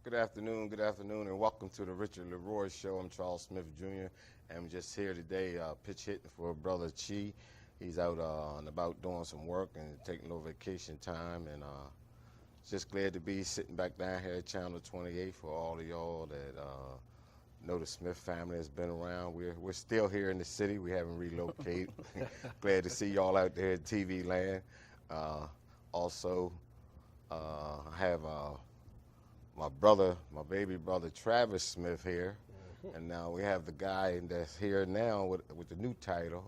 Good afternoon, and welcome to the Richard LeRoi Show. I'm Charles Smith Jr., and I'm just here today pitch hitting for Brother Chi. He's out and about doing some work and taking a little vacation time, and just glad to be sitting back down here at Channel 28 for all of y'all that know the Smith family has been around. We're still here in the city. We haven't relocated. Glad to see y'all out there in TV land. Also, I have my baby brother Travis Smith here, and now we have the guy that's here now with the new title,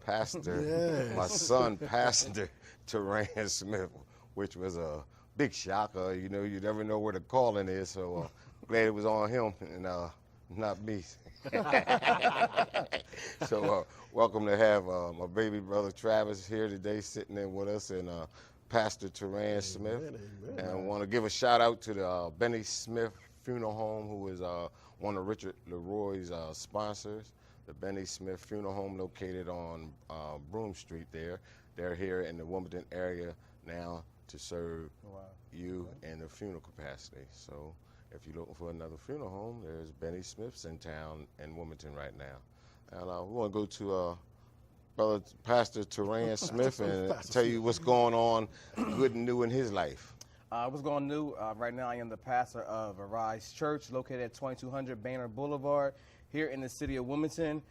Pastor. Yes. My son, Pastor Teran Smith, which was a big shocker. You know, you never know where the calling is, so glad it was on him and not me. So welcome to have my baby brother Travis here today, sitting in with us, and Pastor Teran Smith. Amen. And I want to give a shout out to the Benny Smith Funeral Home, who is one of Richard LeRoi's sponsors. The Benny Smith Funeral Home, located on Broome Street there. They're here in the Wilmington area now to serve you in the funeral capacity. So if you're looking for another funeral home, there's Benny Smith's in town in Wilmington right now. And we want to go to Brother Pastor Teran Smith and tell you what's going on good and new in his life. What's going new? Right now I am the pastor of Arise Church, located at 2200 Banner Boulevard here in the city of Wilmington.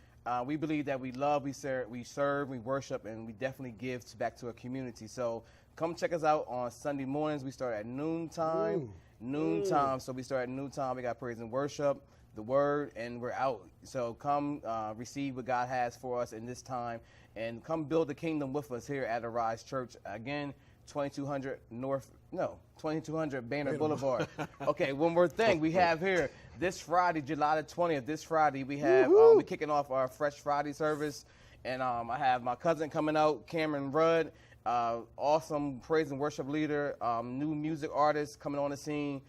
We believe that we love, we serve, we worship, and we definitely give back to our community. So come check us out on Sunday mornings. We start at noontime. So we start at noontime. We got praise and worship, the word, and we're out. So come receive what God has for us in this time, and come build the kingdom with us here at Arise Church. Again, 2200 Banner Boulevard. Okay, one more thing we have here. This Friday, July the 20th, this Friday, we have, we're kicking off our Fresh Friday service, and I have my cousin coming out, Cameron Rudd, awesome praise and worship leader, new music artist coming on the scene.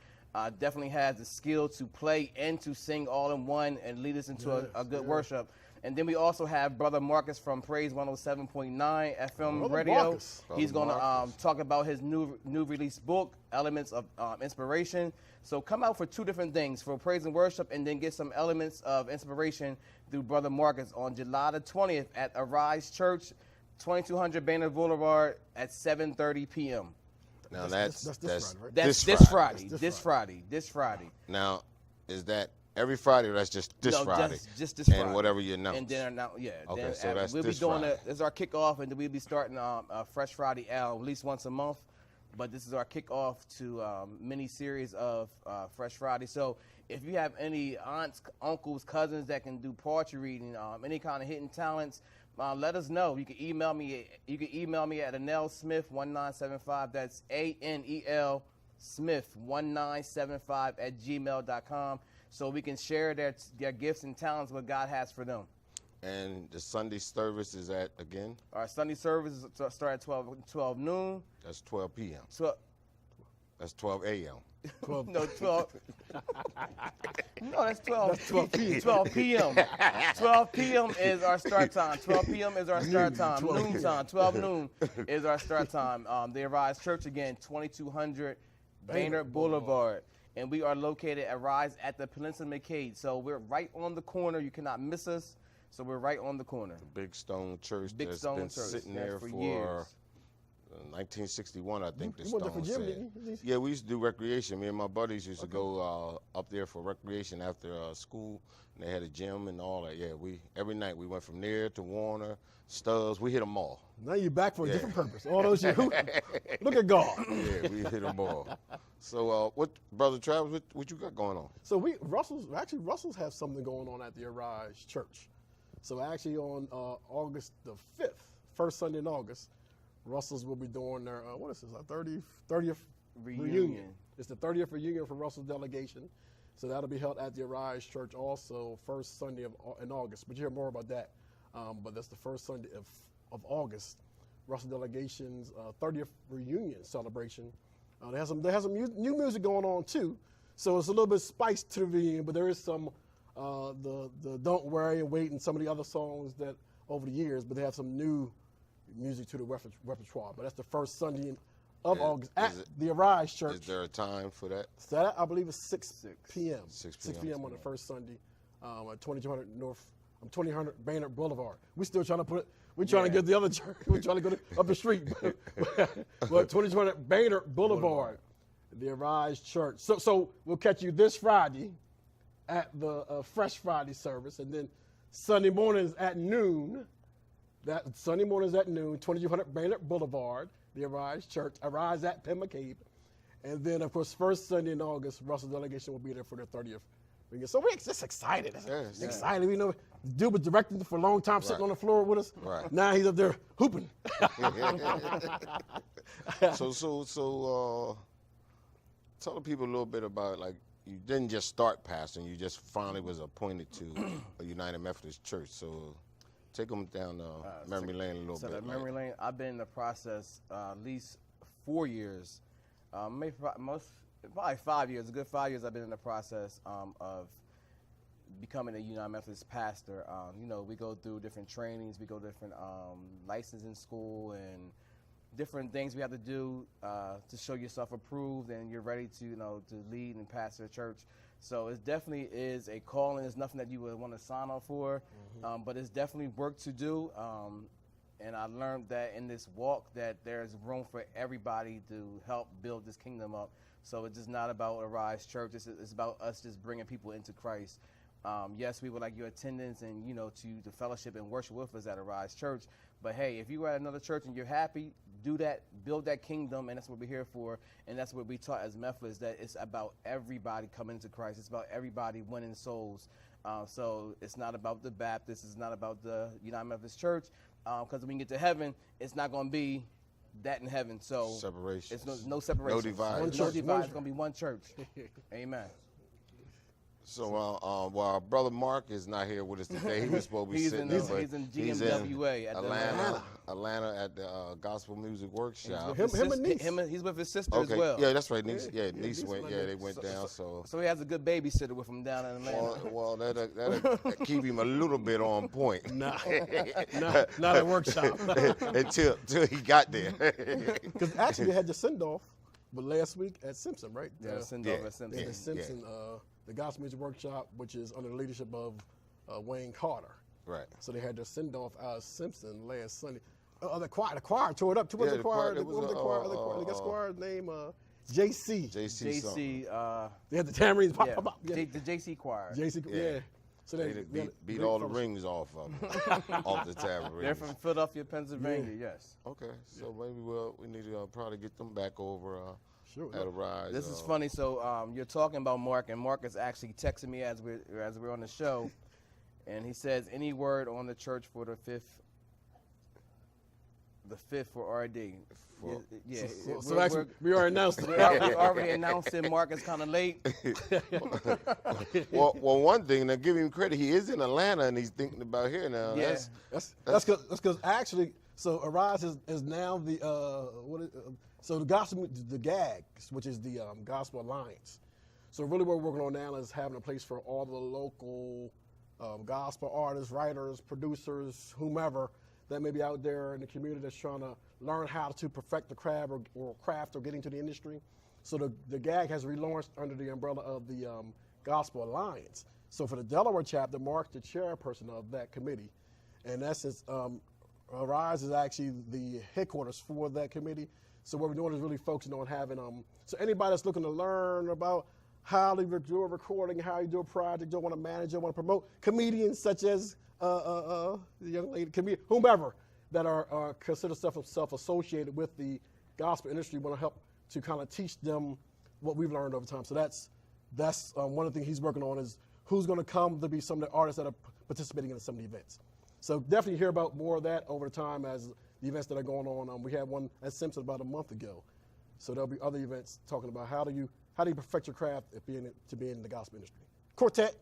Definitely has the skill to play and to sing all in one and lead us into a good worship. And then we also have Brother Marcus from Praise 107.9 FM radio. Marcus. He's going to talk about his new release book, Elements of Inspiration. So come out for two different things, for praise and worship, and then get some elements of inspiration through Brother Marcus on July the 20th at Arise Church, 2200 Banner Boulevard at 7:30 p.m. Now That's this Friday, right? That's this Friday. Now, is that every Friday, or that's just this Friday? Just this Friday. And whatever you announce. And then now, yeah. Okay, then so that's we'll this be doing Friday. this is our kickoff, and then we'll be starting a Fresh Friday at least once a month. But this is our kickoff to mini series of Fresh Friday. So if you have any aunts, uncles, cousins that can do poetry reading, any kind of hidden talents, let us know. You can email me. You can email me at AnelSmith1975. That's ANEL Smith1975 at gmail.com. So we can share their gifts and talents, what God has for them. And the Sunday service is at, again? Our Sunday service start at 12 noon. That's 12 p.m. 12, That's 12 a.m. 12. no, 12. No, that's 12. That's 12 p.m. 12 p.m. 12 p.m. is our start time. 12 p.m. is our start time. 12 Noon time. 12 noon is our start time. The Arise Church, again, 2200 Banner Boulevard. And we are located at Rise at the Peninsula McCade. So we're right on the corner. You cannot miss us. So we're right on the corner. The Big Stone Church Big that's Stone been Church. sitting That's there for for years. 1961, I think the You went there Stone for gym, said. didn't you? Yeah, we used to do recreation. Me and my buddies used to go up there for recreation after school. And they had a gym and all that. Yeah, every night we went from there to Warner, Stubbs. We hit them all. Now you're back for a different purpose. All those years. Look at God. Yeah, we hit them all. So, what, Brother Travis, what you got going on? So Russell's have something going on at the Arise Church. So actually on August the 5th, first Sunday in August, Russell's will be doing their, what is this, our 30th reunion. It's the 30th reunion for Russell's delegation. So that'll be held at the Arise Church also first Sunday in August. But you hear more about that. But that's the first Sunday of August, Russell delegation's 30th reunion celebration. They have some new music going on too. So it's a little bit spiced to the reunion, but there is some the Don't Worry and Wait and some of the other songs that over the years, but they have some new music to the repertoire. But that's the first Sunday in of August at the Arise Church. Is there a time for that? So that, I believe, is 6 p.m. 6 6 p.m. p.m. on the first Sunday at 2200 North, 2000 Baynard Boulevard. We're still trying to put it. We're trying to get the other church. We're trying to go up the street. But 2200 Baynard Boulevard, the Arise Church. So we'll catch you this Friday at the Fresh Friday service, and then Sunday mornings at noon. That Sunday mornings at noon, 2200 Baynard Boulevard, the Arise Church. Arise at Penn McCabe. And then, of course, first Sunday in August, Russell's delegation will be there for their 30th. So we're just excited. Excited. We know the dude was directing for a long time, sitting on the floor with us. Right. Now he's up there hooping. So tell the people a little bit about, like, you didn't just start pastoring, you just finally was appointed to a United Methodist Church. So take them down memory lane a little bit. So memory lane, I've been in the process at least 4 years, maybe probably 5 years, a good 5 years I've been in the process of becoming a United Methodist pastor. We go through different trainings, we go to different licensing school and different things we have to do to show yourself approved and you're ready to, to lead and pastor a church. So it definitely is a calling. It's nothing that you would want to sign up for, but it's definitely work to do. And I learned that in this walk that there's room for everybody to help build this kingdom up. So it's just not about Arise Church. It's about us just bringing people into Christ. Yes, we would like your attendance and, to fellowship and worship with us at Arise Church. But hey, if you are at another church and you're happy, do that, build that kingdom, and that's what we're here for. And that's what we taught as Methodists, that it's about everybody coming to Christ. It's about everybody winning souls. So it's not about the Baptists. It's not about the United Methodist Church. Because when we get to heaven, it's not going to be that in heaven. So separation. It's no separation. No divide. No divide. It's going to be one church. Amen. So, well, our brother Mark is not here with us today. He was supposed to be sitting there, but he's in GMWA at Atlanta at the Gospel Music Workshop. Him and niece. He's with his sister as well. Yeah, that's right. Niece, niece went. Yeah, they went down. So he has a good babysitter with him down in Atlanta. Well, that'll keep him a little bit on point. Not at workshop until he got there. Because actually they had the send off, but last week at Simpson, right? Yeah, send off at Simpson. The Simpson. The Gospel Music Workshop, which is under the leadership of Wayne Carter. Right. So they had their send-off out of Simpson last Sunday. The choir tore it up. What was the choir? The guest choir's name? JC. JC. They had the tamarines pop, pop, pop. The JC choir. JC, yeah. So they beat all the rings off of them, off the tamarines. They're from Philadelphia, Pennsylvania, yes. Okay, so maybe we need to probably get them back over at Arise. This is funny. So you're talking about Mark, and Mark is actually texting me as we're on the show, and he says, any word on the church for the fifth for RD? Yeah. So actually, we already announced it. We already announced it. Mark is kind of late. well, one thing, now give him credit. He is in Atlanta, and he's thinking about here now. Yeah. That's because actually, so Arise is now the so the GAG, which is the Gospel Alliance. So really what we're working on now is having a place for all the local gospel artists, writers, producers, whomever that may be out there in the community that's trying to learn how to perfect the craft or craft or get into the industry. So the GAG has relaunched under the umbrella of the Gospel Alliance. So for the Delaware chapter, Mark's the chairperson of that committee. And that's Arise is actually the headquarters for that committee. So what we're doing is really focusing on having, so anybody that's looking to learn about how to do a recording, how you do a project, don't want to manage, don't want to promote, comedians such as the young lady, whomever that are consider self-associated with the gospel industry, want to help to kind of teach them what we've learned over time. So that's one of the things he's working on is who's going to come to be some of the artists that are participating in some of the events. So definitely hear about more of that over time as the events that are going on. We had one at Simpson about a month ago. So there'll be other events talking about how do you perfect your craft to be in the gospel industry. Quartet,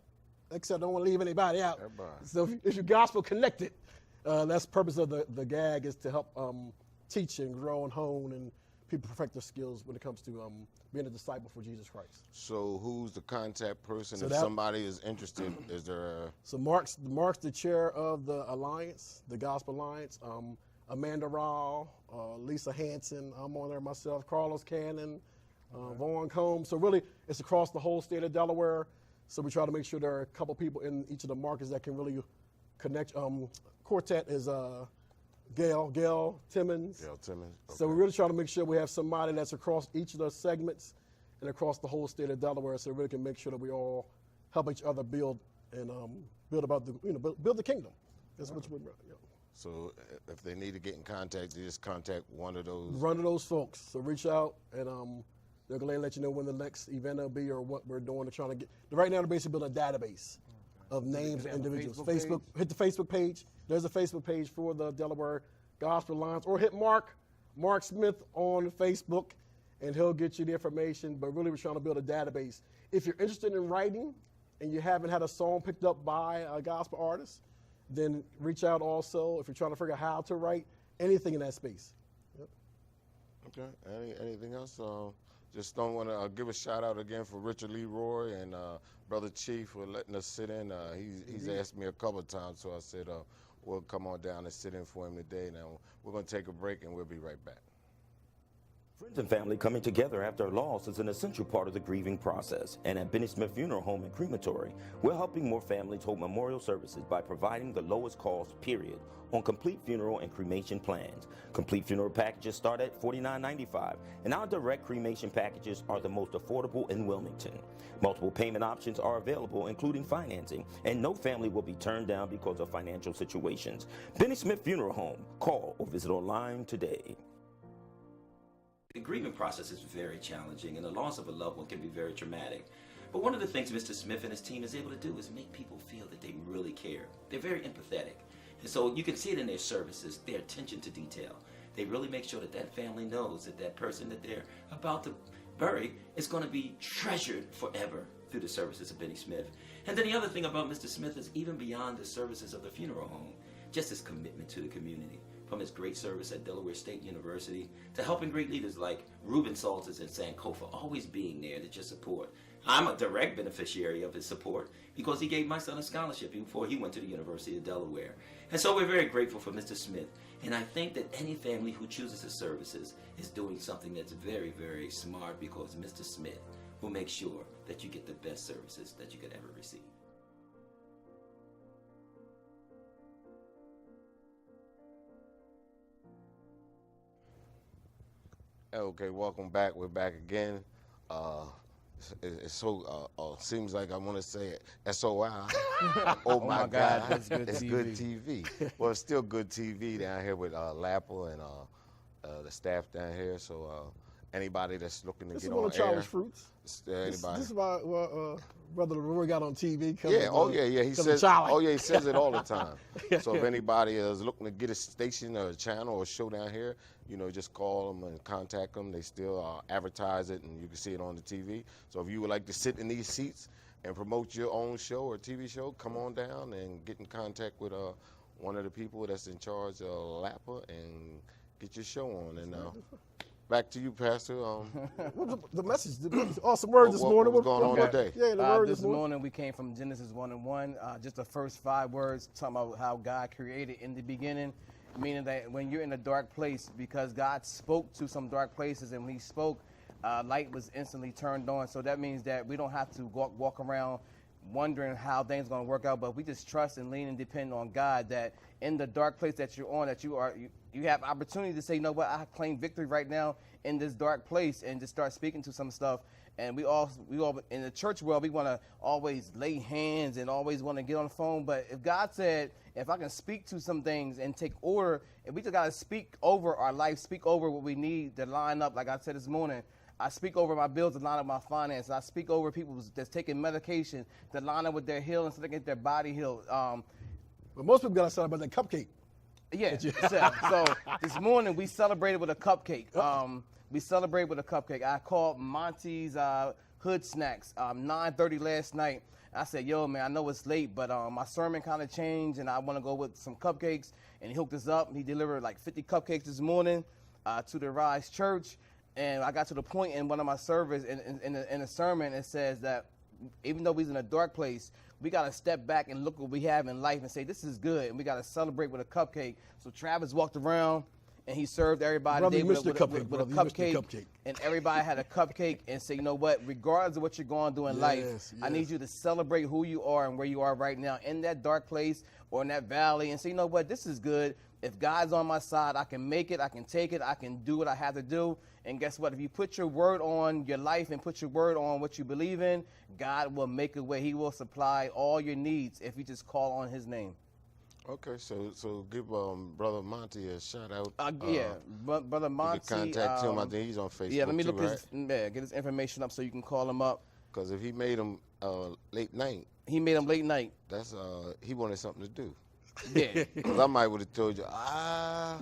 except I don't want to leave anybody out. Everybody. So if you're gospel connected, that's the purpose of the GAG is to help teach and grow and hone and people perfect their skills when it comes to being a disciple for Jesus Christ. So who's the contact person if somebody is interested? Is there So Mark's the chair of the Alliance, the Gospel Alliance. Amanda Rao, Lisa Hanson, I'm on there myself, Carlos Cannon, Vaughn Combs. So really, it's across the whole state of Delaware. So we try to make sure there are a couple people in each of the markets that can really connect. Quartet is Gail Timmons. Gail Timmons. Okay. So we really try to make sure we have somebody that's across each of the segments and across the whole state of Delaware, so we really can make sure that we all help each other build and build about the build the kingdom. That's what we're. So if they need to get in contact, you just contact one of those. One of those folks. So reach out and they're going to let you know when the next event will be or what we're doing to try to get. Right now, they're basically building a database of names of individuals. Facebook, hit the Facebook page. There's a Facebook page for the Delaware Gospel Alliance, or hit Mark Smith on Facebook, and he'll get you the information. But really, we're trying to build a database. If you're interested in writing and you haven't had a song picked up by a gospel artist, then reach out also if you're trying to figure out how to write anything in that space. Yep. Okay. Anything else? Just don't want to give a shout out again for Richard LeRoi and Brother Chief for letting us sit in. He's asked me a couple of times, so I said we'll come on down and sit in for him today. Now we're going to take a break and we'll be right back. Friends and family coming together after a loss is an essential part of the grieving process. And at Benny Smith Funeral Home and Crematory, we're helping more families hold memorial services by providing the lowest cost, period, on complete funeral and cremation plans. Complete funeral packages start at $49.95, and our direct cremation packages are the most affordable in Wilmington. Multiple payment options are available, including financing, and no family will be turned down because of financial situations. Benny Smith Funeral Home. Call or visit online today. The grieving process is very challenging, and the loss of a loved one can be very traumatic. But one of the things Mr. Smith and his team is able to do is make people feel that they really care. They're very empathetic. And so you can see it in their services, their attention to detail. They really make sure that that family knows that that person that they're about to bury is going to be treasured forever through the services of Benny Smith. And then the other thing about Mr. Smith is even beyond the services of the funeral home, just his commitment to the community. From his great service at Delaware State University to helping great leaders like Reuben Salters and Sankofa, always being there to just support. I'm a direct beneficiary of his support because he gave my son a scholarship before he went to the University of Delaware. And so we're very grateful for Mr. Smith. And I think that any family who chooses his services is doing something that's very, very smart, because Mr. Smith will make sure that you get the best services that you could ever receive. Okay, welcome back. We're back again. It's so seems like I want to say it. SOI. Oh my God, that's good it's TV. good TV. Well, it's still good TV down here with Lappa and the staff down here. So anybody that's looking to This get is one on of Charlie's air, fruits. anybody. This is why Brother LeRoi got on TV. Yeah, he says. Charlie. Oh yeah, he says it all the time. So if Yeah. anybody is looking to get a station or a channel or a show down here, just call them and contact them. They still advertise it, and you can see it on the TV. So if you would like to sit in these seats and promote your own show or TV show, come on down and get in contact with one of the people that's in charge of Lappa and get your show on. And back to you, Pastor. The message, awesome word this morning. What's going on today? Yeah, the word This morning we came from Genesis 1:1, just the first 5 words talking about how God created in the beginning, meaning that when you're in a dark place, because God spoke to some dark places, and when he spoke, light was instantly turned on. So that means that we don't have to walk around wondering how things are going to work out, but we just trust and lean and depend on God, that in the dark place that you're on, that you have opportunity to say, you know what, I claim victory right now in this dark place, and just start speaking to some stuff. And we all in the church world, we want to always lay hands and always want to get on the phone. But if God said, if I can speak to some things and take order, and we just got to speak over our life, speak over what we need to line up. Like I said this morning, I speak over my bills to line up my finances. I speak over people that's taking medication to line up with their healing so they get their body healed. But most people got to celebrate that cupcake. Yeah. So this morning we celebrated with a cupcake. We celebrated with a cupcake. I called Monty's Hood Snacks 9:30 last night. I said, yo, man, I know it's late, but my sermon kind of changed, and I want to go with some cupcakes. And he hooked us up. He delivered like 50 cupcakes this morning to the Rise Church. And I got to the point in one of my service in the sermon, it says that even though we're in a dark place, we got to step back and look what we have in life and say, this is good, and we got to celebrate with a cupcake. So Travis walked around, and he served everybody Brother, today you with missed your cupcake, with a brother. You missed your cupcake, cupcake. and everybody had a cupcake, and say, you know what, regardless of what you're going through in life, Yes, I need yes. you to celebrate who you are and where you are right now in that dark place or in that valley, and say, you know what, this is good. If God's on my side, I can make it, I can take it, I can do what I have to do. And guess what? If you put your word on your life and put your word on what you believe in, God will make a way. He will supply all your needs if you just call on his name. Okay, so give Brother Monty a shout out. Brother Monty. You can contact him. I think he's on Facebook. Yeah, let me too, look right? get his information up so you can call him up. Because if he made him late night, He made him late night. that's he wanted something to do. Yeah. Because I might would have told you,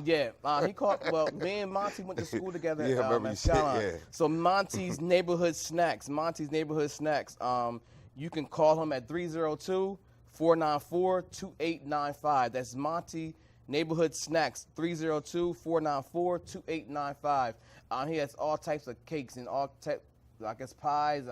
Yeah, he called. Well, me and Monty went to school together. Yeah, I remember at you said, Skyline. yeah. So Monty's Neighborhood Snacks. You can call him at 302-494-2895. That's Monty Neighborhood Snacks. 302-494-2895. He has all types of cakes and all pies.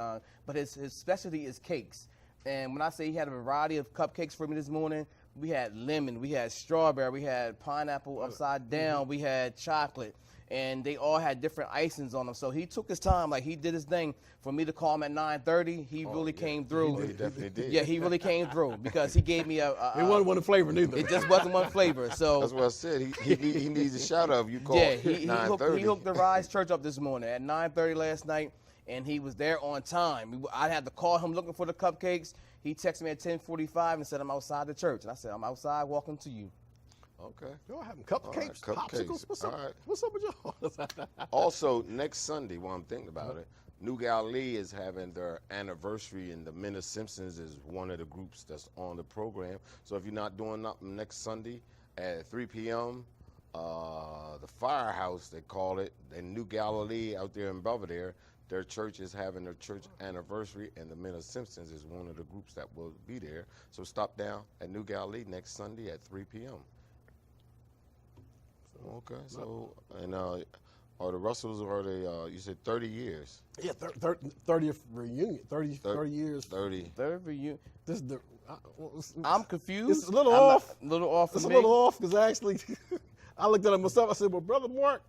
But his specialty is cakes. And when I say he had a variety of cupcakes for me this morning, we had lemon, we had strawberry, we had pineapple upside down, we had chocolate, and they all had different icings on them. So he took his time, like he did his thing. For me to call him at 9:30, he really came through. He definitely did. Yeah, he really came through because he gave me It wasn't one flavor neither. It just wasn't one flavor. So That's what I said. He needs a shout out. You call yeah, he 9:30. hooked the Rise Church up this morning at 9:30 last night, and he was there on time. I had to call him looking for the cupcakes. He texted me at 10:45 and said, I'm outside the church. And I said, I'm outside walking to you. Okay. Y'all having cupcakes, cupcakes. popsicles? What's up? All right. What's up with y'all? Also, next Sunday, while I'm thinking about it, New Galilee is having their anniversary, and the Men of Simpsons is one of the groups that's on the program. So if you're not doing nothing next Sunday at 3 p.m., the Firehouse, they call it, in New Galilee out there in Belvedere, their church is having their church anniversary, and the Men of Simpsons is one of the groups that will be there. So stop down at New Galilee next Sunday at 3 p.m. Okay, so, and are the Russells, are they, you said 30 years? Yeah, 30th reunion, 30 years. 30. Third for you. This is the. I'm confused. It's a little I'm off. A little off for It's a me. little off because actually, I looked at it myself. I said, "Well, Brother Mark,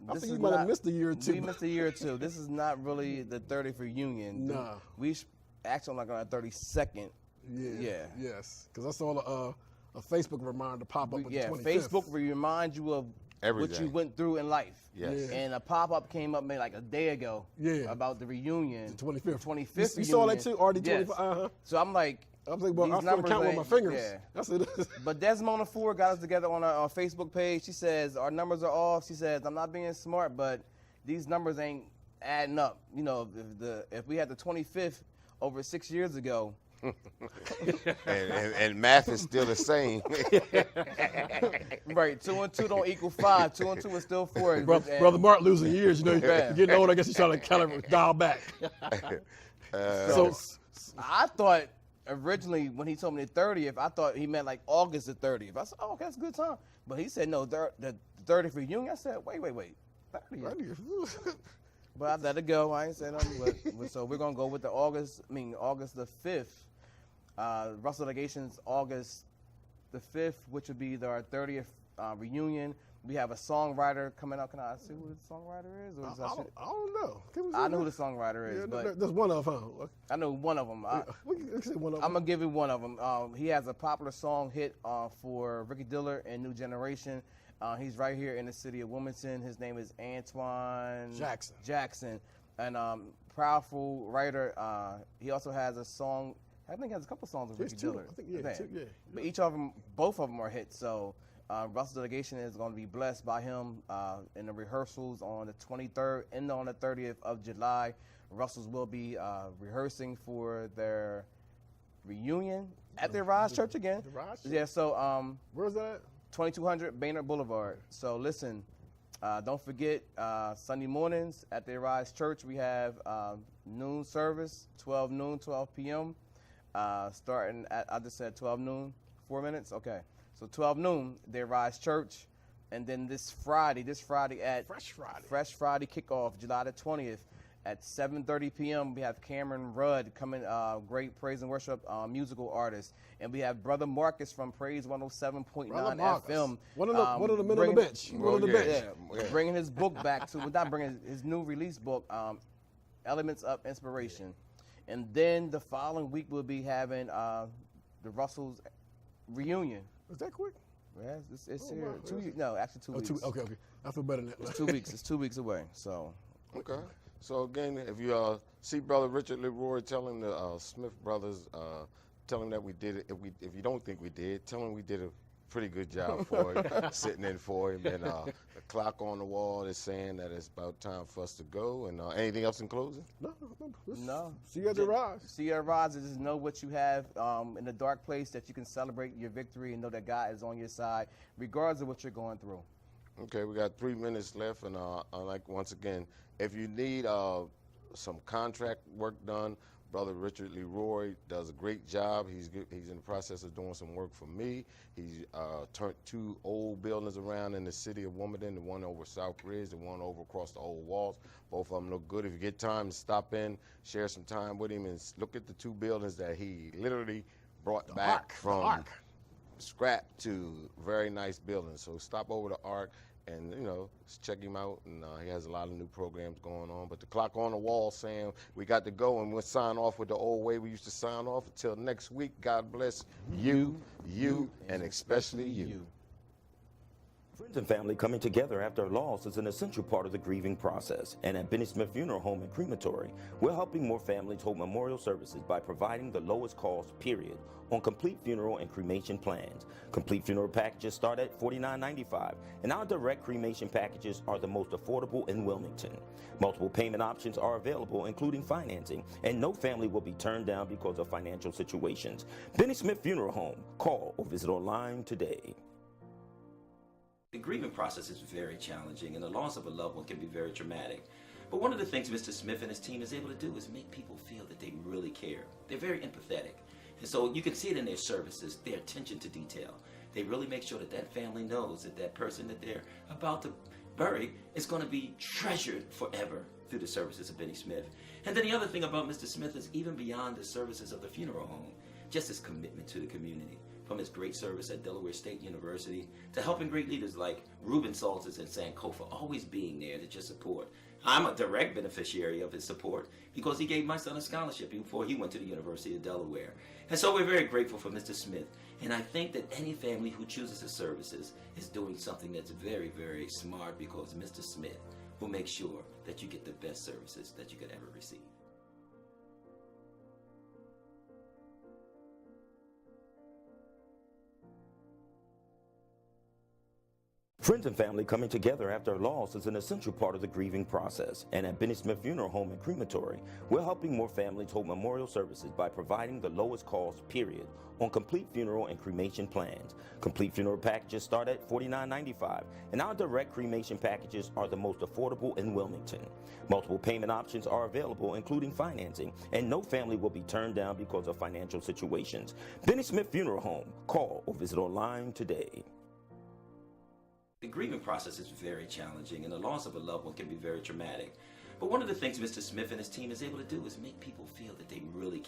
I This think is you might have not- missed a year or two." We missed a year or two. This is not really the 30th reunion. Nah. We actually like on our 32nd. Yeah. Yes, because I saw a Facebook reminder pop up. With Yeah, the 25th. Facebook will remind you of what Everything. you went through in life. Yes. Yeah. And a pop-up came up maybe like a day ago about the reunion. The 25th. 25th You saw that reunion. too? RD25? Yes. Uh-huh. So I'm like, I'm thinking, well, these I'm going to numbers count with my ain't- fingers. yeah. That's it. But Desmona Ford got us together on our Facebook page. She says, our numbers are off. She says, I'm not being smart, but these numbers ain't adding up. You know, if we had the 25th over 6 years ago, and math is still the same. right, 2 and 2 don't equal 5. 2 and 2 is still 4. Brother Mark losing years, you know, Yeah. you're getting old. I guess he's trying to kind of dial back. So I thought originally when he told me the 30th, I thought he meant like August the 30th. I said, oh, okay, that's a good time. But he said, no, the 30th reunion. I said, wait. 30th. But I let it go. I ain't saying nothing. But so we're going to go with August the 5th. Russell Legation's August the 5th, which would be our 30th reunion. We have a songwriter coming out. Can I see who the songwriter is? Or is I don't know. I know who the songwriter is, Yeah, but there's one of them. Huh? I know one of them. We can say one of them. I'm going to give you one of them. He has a popular song hit for Ricky Diller and New Generation. He's right here in the city of Wilmington. His name is Antoine Jackson. And powerful writer. He also has a song, I think he has a couple songs with Ricky Diller. I think, yeah, two, yeah. But both of them are hits. So Russell Delegation is going to be blessed by him in the rehearsals on the 23rd and on the 30th of July. Russells will be rehearsing for their reunion at their Rise Church again. The Rise Church? Yeah, so Where's that at? 2200 Baynard Boulevard. So listen, don't forget Sunday mornings at the Rise Church we have noon service, 12 noon, 12 p.m. Starting at, I just said 12 noon, 4 minutes? Okay. So 12 noon, they Rise Church. And then this Friday at Fresh Friday. Fresh Friday kickoff, July the 20th At 7:30 p.m., we have Cameron Rudd coming, great praise and worship musical artist. And we have Brother Marcus from Praise 107.9 FM. One of the men on the bench. One on the bench. Yeah, bringing his book back to, not bringing his new release book, Elements of Inspiration. And then the following week, we'll be having the Russells reunion. Is that quick? Yeah, it's here. Wow. 2 weeks. No, actually 2 weeks. Okay. I feel better than that. It's 2 weeks. It's 2 weeks away. So. Okay. So again, if you see Brother Richard LeRoi, telling the Smith brothers, tell him that we did it. If you don't think we did, tell him we did a pretty good job for him, sitting in for him. And the clock on the wall is saying that it's about time for us to go. And anything else in closing? No. See you at the Rise. See you at Rise. Just know what you have in the dark place, that you can celebrate your victory and know that God is on your side, regardless of what you're going through. Okay, we got 3 minutes left, and once again, if you need some contract work done, Brother Richard LeRoi does a great job. He's in the process of doing some work for me. He's turned 2 old buildings around in the city of Wilmington, the one over South Ridge, the one over across the old walls. Both of them look good. If you get time, stop in, share some time with him, and look at the 2 buildings that he literally brought back from scrap to very nice buildings. So stop over to Ark and check him out, and he has a lot of new programs going on. But the clock on the wall saying we got to go, and we'll sign off with the old way we used to sign off. Until next week, God bless you, and especially you. Friends and family coming together after a loss is an essential part of the grieving process. And at Benny Smith Funeral Home and Crematory, we're helping more families hold memorial services by providing the lowest cost, period, on complete funeral and cremation plans. Complete funeral packages start at $49.95, and our direct cremation packages are the most affordable in Wilmington. Multiple payment options are available, including financing, and no family will be turned down because of financial situations. Benny Smith Funeral Home. Call or visit online today. The grieving process is very challenging, and the loss of a loved one can be very traumatic. But one of the things Mr. Smith and his team is able to do is make people feel that they really care. They're very empathetic. And so you can see it in their services, their attention to detail. They really make sure that that family knows that that person that they're about to bury is going to be treasured forever through the services of Benny Smith. And then the other thing about Mr. Smith is even beyond the services of the funeral home, just his commitment to the community. From his great service at Delaware State University to helping great leaders like Reuben Salters and Sankofa, always being there to just support. I'm a direct beneficiary of his support because he gave my son a scholarship before he went to the University of Delaware. And so we're very grateful for Mr. Smith. And I think that any family who chooses his services is doing something that's very, very smart, because Mr. Smith will make sure that you get the best services that you could ever receive. Friends and family coming together after a loss is an essential part of the grieving process. And at Benny Smith Funeral Home and Crematory, we're helping more families hold memorial services by providing the lowest cost, period, on complete funeral and cremation plans. Complete funeral packages start at $49.95, and our direct cremation packages are the most affordable in Wilmington. Multiple payment options are available, including financing, and no family will be turned down because of financial situations. Benny Smith Funeral Home. Call or visit online today. The grieving process is very challenging, and the loss of a loved one can be very traumatic. But one of the things Mr. Smith and his team is able to do is make people feel that they really care.